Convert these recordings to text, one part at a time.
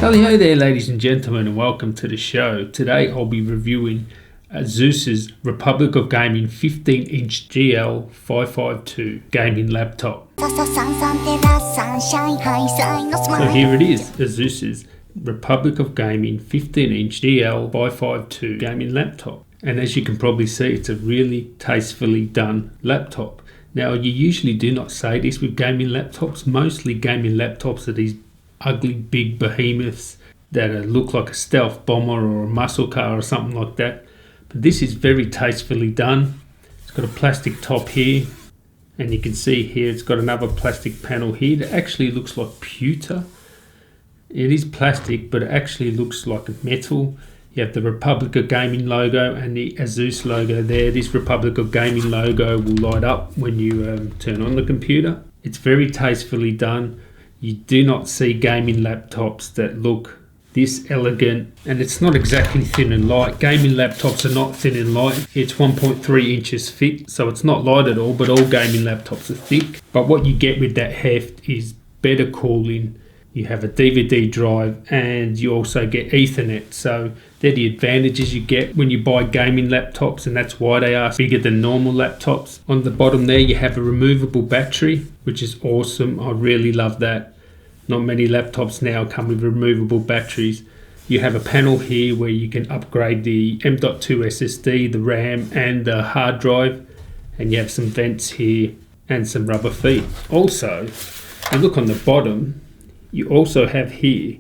Hello there ladies and gentlemen, and welcome to the show. Today I'll be reviewing ASUS's Republic of Gaming 15-inch GL552 gaming laptop. So here it is, ASUS's Republic of Gaming 15-inch GL552 gaming laptop. And as you can probably see, it's a really tastefully done laptop. Now, you usually do not say this with gaming laptops. Mostly gaming laptops are these ugly big behemoths that look like a stealth bomber or a muscle car or something like that. But this is very tastefully done. It's got a plastic top here, and you can see here it's got another plastic panel here that actually looks like pewter. It is plastic, but it actually looks like metal. You have the Republic of Gaming logo and the ASUS logo there. This Republic of Gaming logo will light up when you turn on the computer. It's very tastefully done. You do not see gaming laptops that look this elegant, and it's not exactly thin and light. Gaming laptops are not thin and light. It's 1.3 inches thick, so it's not light at all, but all gaming laptops are thick. But what you get with that heft is better cooling. You have a DVD drive, and you also get Ethernet. So they're the advantages you get when you buy gaming laptops, and that's why they are bigger than normal laptops. On the bottom there, you have a removable battery, which is awesome. I really love that. Not many laptops now come with removable batteries. You have a panel here where you can upgrade the M.2 SSD, the RAM, and the hard drive. And you have some vents here and some rubber feet. Also, if you look on the bottom, you also have here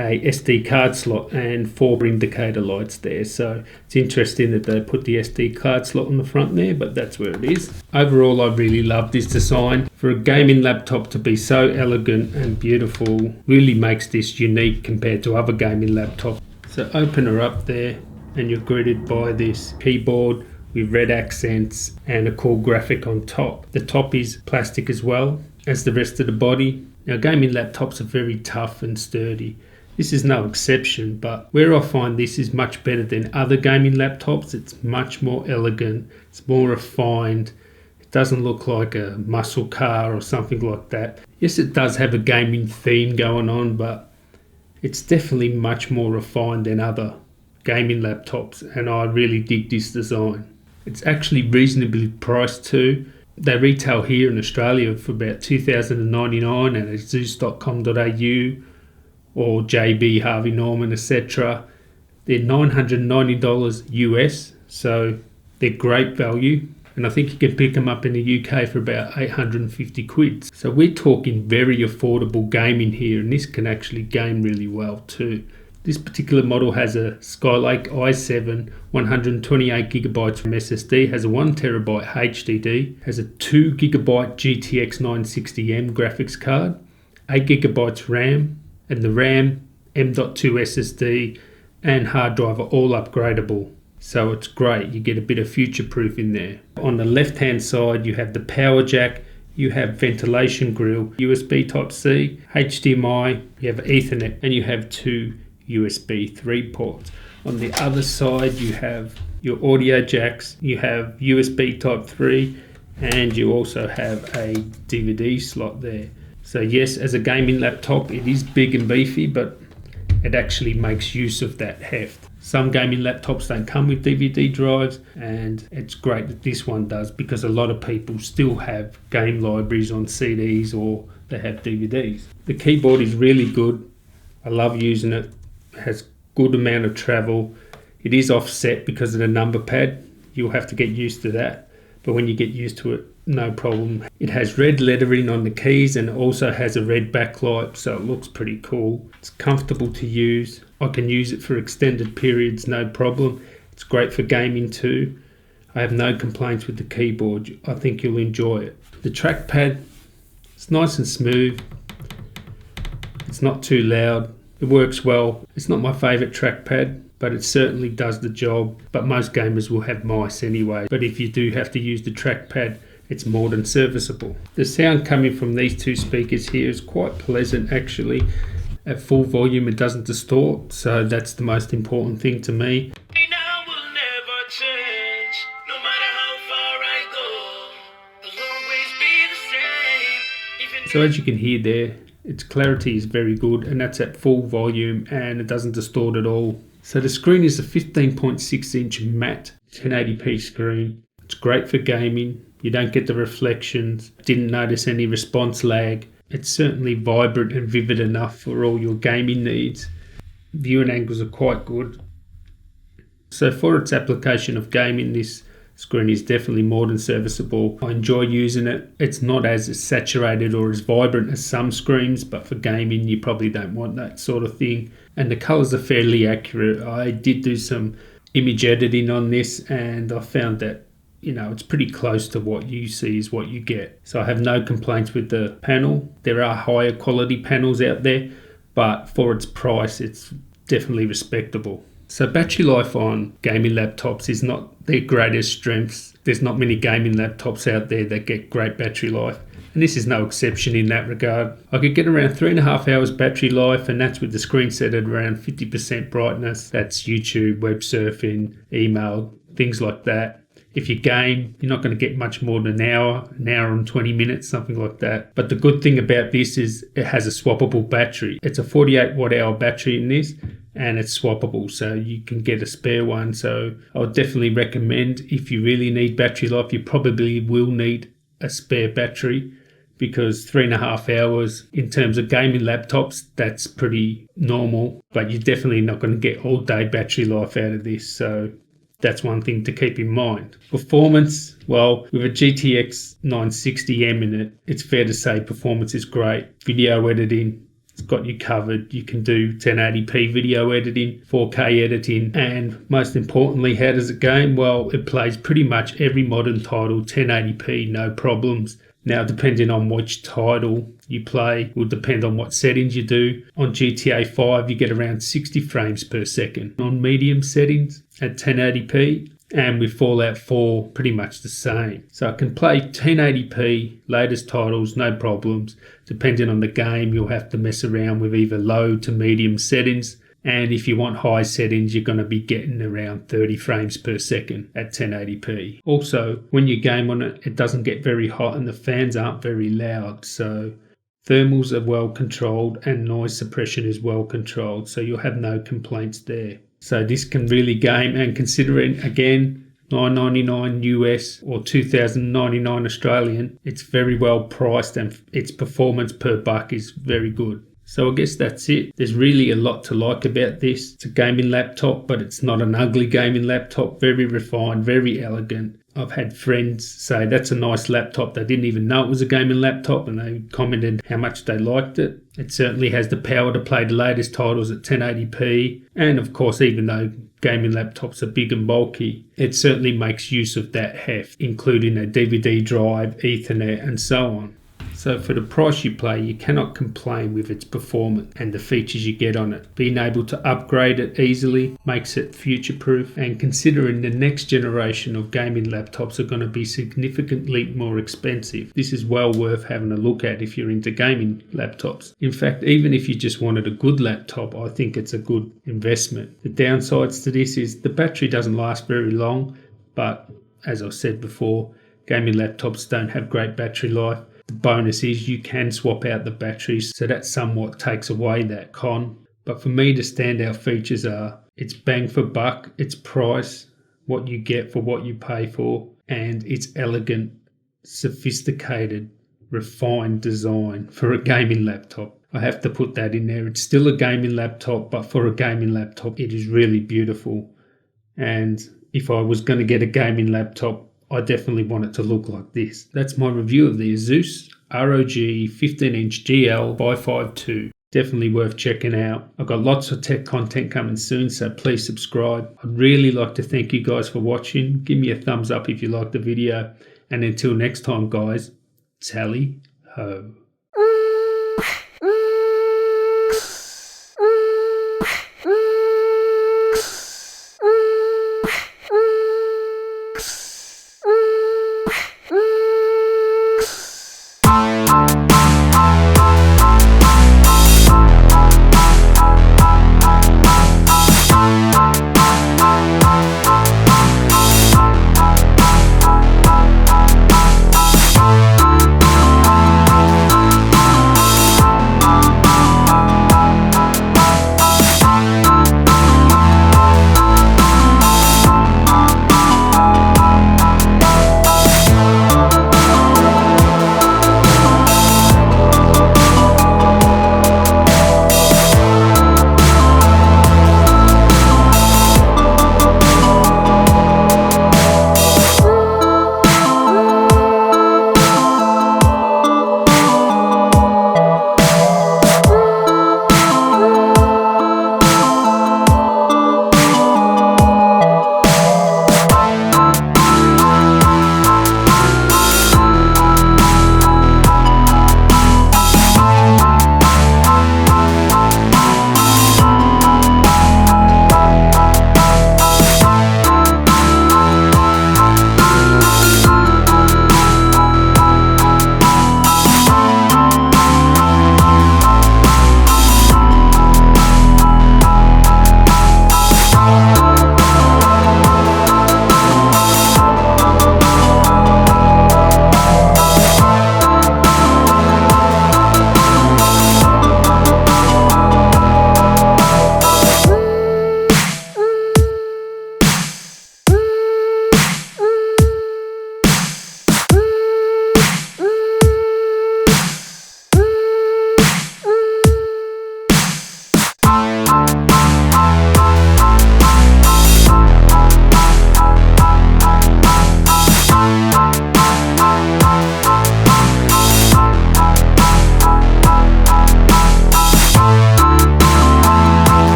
a SD card slot and 4 indicator lights there. So it's interesting that they put the SD card slot on the front there, but that's where it is. Overall, I really love this design. For a gaming laptop to be so elegant and beautiful really makes this unique compared to other gaming laptops. So open her up there and you're greeted by this keyboard with red accents and a cool graphic on top. The top is plastic as well as the rest of the body. Now, gaming laptops are very tough and sturdy. This is no exception, but where I find this is much better than other gaming laptops, it's much more elegant, it's more refined. It doesn't look like a muscle car or something like that. Yes, it does have a gaming theme going on, but it's definitely much more refined than other gaming laptops, and I really dig this design. It's actually reasonably priced too. They retail here in Australia for about $2,099 at asus.com.au or JB, Harvey Norman, etc. They're $990 US, so they're great value. And I think you can pick them up in the UK for about 850 quid. So we're talking very affordable gaming here, and this can actually game really well too. This particular model has a Skylake i7 128GB from SSD, has a 1TB HDD, has a 2GB GTX 960M graphics card, 8GB RAM, and the RAM, M.2 SSD, and hard drive are all upgradable. So it's great, you get a bit of future proof in there. On the left hand side you have the power jack, you have ventilation grill, USB Type-C, HDMI, you have Ethernet, and you have 2 USB 3 ports. On the other side you have your audio jacks, you have USB Type 3, and you also have a DVD slot there. So yes, as a gaming laptop it is big and beefy, but it actually makes use of that heft. Some gaming laptops don't come with DVD drives, and it's great that this one does, because a lot of people still have game libraries on CDs or they have DVDs. The keyboard is really good. I love using it. It has good amount of travel. It is offset because of the number pad. You'll have to get used to that, but when you get used to it, no problem. It has red lettering on the keys and also has a red backlight, so it looks pretty cool. It's comfortable to use. I can use it for extended periods, no problem. It's great for gaming too. I have no complaints with the keyboard. I think you'll enjoy it. The trackpad, it's nice and smooth. It's not too loud. It works well. It's not my favourite trackpad, but it certainly does the job. But most gamers will have mice anyway. But if you do have to use the trackpad, it's more than serviceable. The sound coming from these two speakers here is quite pleasant actually. At full volume it doesn't distort, so that's the most important thing to me. So as you can hear there, Its clarity is very good, and that's at full volume, and it doesn't distort at all. So the screen is a 15.6-inch matte 1080p screen. It's great for gaming. You don't get the reflections. Didn't notice any response lag. It's certainly vibrant and vivid enough for all your gaming needs. Viewing angles are quite good. So for its application of gaming, this screen is definitely more than serviceable. I enjoy using it. It's not as saturated or as vibrant as some screens, but for gaming you probably don't want that sort of thing. And the colors are fairly accurate. I did do some image editing on this, and I found that it's pretty close to what you see is what you get. So I have no complaints with the panel. There are higher quality panels out there, but for its price it's definitely respectable. So battery life on gaming laptops is not their greatest strengths. There's not many gaming laptops out there that get great battery life, and this is no exception in that regard. I could get around 3.5 hours battery life, and that's with the screen set at around 50% brightness. That's YouTube, web surfing, email, things like that. If you game, you're not going to get much more than an hour and 20 minutes, something like that. But the good thing about this is it has a swappable battery. It's a 48 watt hour battery in this, and it's swappable, so you can get a spare one. So I would definitely recommend, if you really need battery life, you probably will need a spare battery, because 3.5 hours in terms of gaming laptops, that's pretty normal, but you're definitely not going to get all day battery life out of this. So that's one thing to keep in mind. Performance, well, with a GTX 960M in it, it's fair to say performance is great. Video editing, it's got you covered. You can do 1080p video editing, 4K editing, and most importantly, how does it game? Well, it plays pretty much every modern title 1080p, no problems. Now, depending on which title you play will depend on what settings you do. On GTA 5, you get around 60 frames per second. On medium settings at 1080p, and with Fallout 4, pretty much the same. So I can play 1080p, latest titles, no problems. Depending on the game, you'll have to mess around with either low to medium settings. And if you want high settings, you're going to be getting around 30 frames per second at 1080p. Also, when you game on it, it doesn't get very hot and the fans aren't very loud. So thermals are well controlled and noise suppression is well controlled. So you'll have no complaints there. So this can really game, and considering, again, $999 US or $2,099 Australian, it's very well priced and its performance per buck is very good. So I guess that's it. There's really a lot to like about this. It's a gaming laptop, but it's not an ugly gaming laptop. Very refined, very elegant. I've had friends say that's a nice laptop. They didn't even know it was a gaming laptop, and they commented how much they liked it. It certainly has the power to play the latest titles at 1080p. And of course, even though gaming laptops are big and bulky, it certainly makes use of that heft, including a DVD drive, Ethernet, and so on. So for the price you pay, you cannot complain with its performance and the features you get on it. Being able to upgrade it easily makes it future-proof, and considering the next generation of gaming laptops are going to be significantly more expensive, this is well worth having a look at if you're into gaming laptops. In fact, even if you just wanted a good laptop, I think it's a good investment. The downsides to this is the battery doesn't last very long, but as I said before, gaming laptops don't have great battery life. The bonus is you can swap out the batteries, so that somewhat takes away that con. But for me, the standout features are its bang for buck, its price, what you get for what you pay for, and its elegant, sophisticated, refined design for a gaming laptop. I have to put that in there. It's still a gaming laptop, but for a gaming laptop, it is really beautiful. And if I was going to get a gaming laptop, I definitely want it to look like this. That's my review of the ASUS ROG 15-inch GL552. Definitely worth checking out. I've got lots of tech content coming soon, so please subscribe. I'd really like to thank you guys for watching. Give me a thumbs up if you liked the video. And until next time, guys, tally ho.